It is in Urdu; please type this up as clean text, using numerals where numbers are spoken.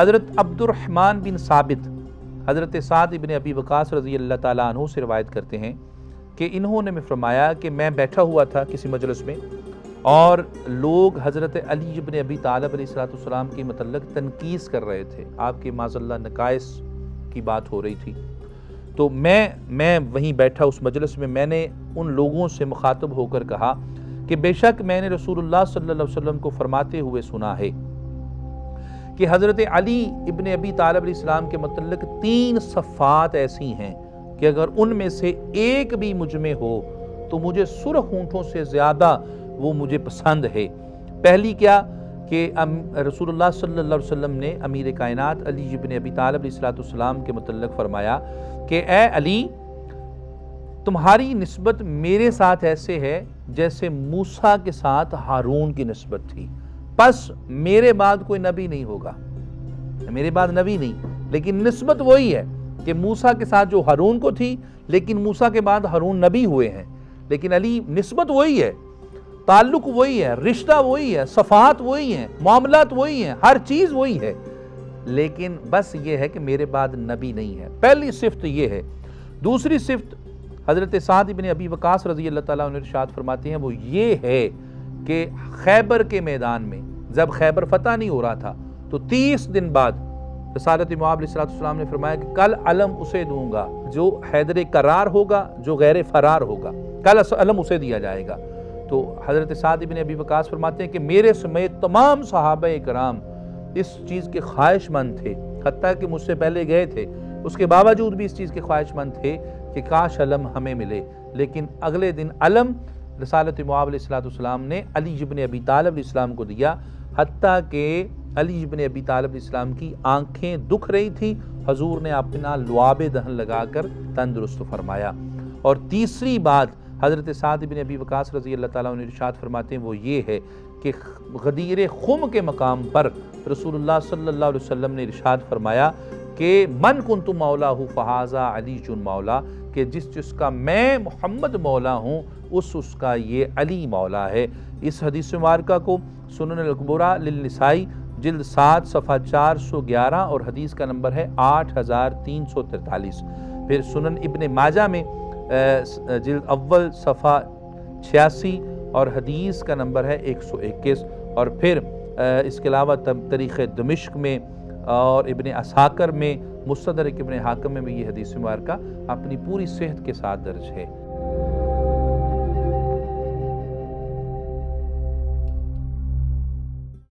حضرت عبد الرحمن بن ثابت حضرت سعد ابن ابی وقاص رضی اللہ تعالیٰ عنہ سے روایت کرتے ہیں کہ انہوں نے فرمایا کہ میں بیٹھا ہوا تھا کسی مجلس میں اور لوگ حضرت علی ابن ابی طالب علیہ السلام کے متعلق تنقیص کر رہے تھے، آپ کے معاذ اللہ نقائص کی بات ہو رہی تھی۔ تو میں وہیں بیٹھا اس مجلس میں نے ان لوگوں سے مخاطب ہو کر کہا کہ بے شک میں نے رسول اللہ صلی اللہ علیہ وسلم کو فرماتے ہوئے سنا ہے کہ حضرت علی ابن ابی طالب علیہ السلام کے متعلق 3 صفات ایسی ہیں کہ اگر ان میں سے ایک بھی مجھ میں ہو تو مجھے سرخ اونٹوں سے زیادہ وہ مجھے پسند ہے۔ پہلی کیا کہ رسول اللہ صلی اللہ علیہ وسلم نے امیر کائنات علی ابن ابی طالب علیہ السلام کے متعلق فرمایا کہ اے علی، تمہاری نسبت میرے ساتھ ایسے ہے جیسے موسیٰ کے ساتھ ہارون کی نسبت تھی، پس میرے بعد کوئی نبی نہیں ہوگا، میرے بعد نبی نہیں، لیکن نسبت وہی ہے کہ موسیٰ کے ساتھ جو ہارون کو تھی، لیکن موسیٰ کے بعد ہارون نبی ہوئے ہیں، لیکن علی نسبت وہی ہے، تعلق وہی ہے، رشتہ وہی ہے، صفات وہی ہیں، معاملات وہی ہیں، ہر چیز وہی ہے، لیکن بس یہ ہے کہ میرے بعد نبی نہیں ہے۔ پہلی صفت یہ ہے۔ دوسری صفت حضرت سعد بن ابی وقاص رضی اللہ تعالیٰ عنہ ارشاد فرماتے ہیں وہ یہ ہے کہ خیبر کے میدان میں جب خیبر فتح نہیں ہو رہا تھا تو 30 دن بعد رسالت مآب علیہ السلام نے فرمایا کہ کل علم اسے دوں گا جو حیدر قرار ہوگا، جو غیر فرار ہوگا، کل علم اسے دیا جائے گا۔ تو حضرت سعد بن ابی وقاص فرماتے ہیں کہ میرے سمیت تمام صحابہ کرام اس چیز کے خواہش مند تھے، حتیٰ کہ مجھ سے پہلے گئے تھے، اس کے باوجود بھی اس چیز کے خواہش مند تھے کہ کاش علم ہمیں ملے، لیکن اگلے دن علم رسالت مآب علیہ السلام نے علی ابن ابی طالب علیہ السلام کو دیا، حتیٰ کہ علی ابن ابی طالب علیہ السلام کی آنکھیں دکھ رہی تھیں، حضور نے اپنا لعاب دہن لگا کر تندرست فرمایا۔ اور تیسری بات حضرت سعد بن ابی وقاص رضی اللہ تعالیٰ عنہ ارشاد فرماتے ہیں وہ یہ ہے کہ غدیر خم کے مقام پر رسول اللہ صلی اللہ علیہ وسلم نے ارشاد فرمایا کہ من کنت مولا فہذا علی مولا، کہ جس کا میں محمد مولا ہوں اس کا یہ علی مولا ہے۔ اس حدیث مبارکہ کو سنن الکبریٰ للنسائی جلد 7 صفحہ 411 اور حدیث کا نمبر ہے 8343۔ پھر سنن ابن ماجہ میں جلد اول صفحہ 86 اور حدیث کا نمبر ہے 121، اور پھر اس کے علاوہ تاریخ دمشق میں اور ابن اساکر میں، مستدرک ابن حاکم میں بھی یہ حدیث مبارکہ اپنی پوری صحت کے ساتھ درج ہے۔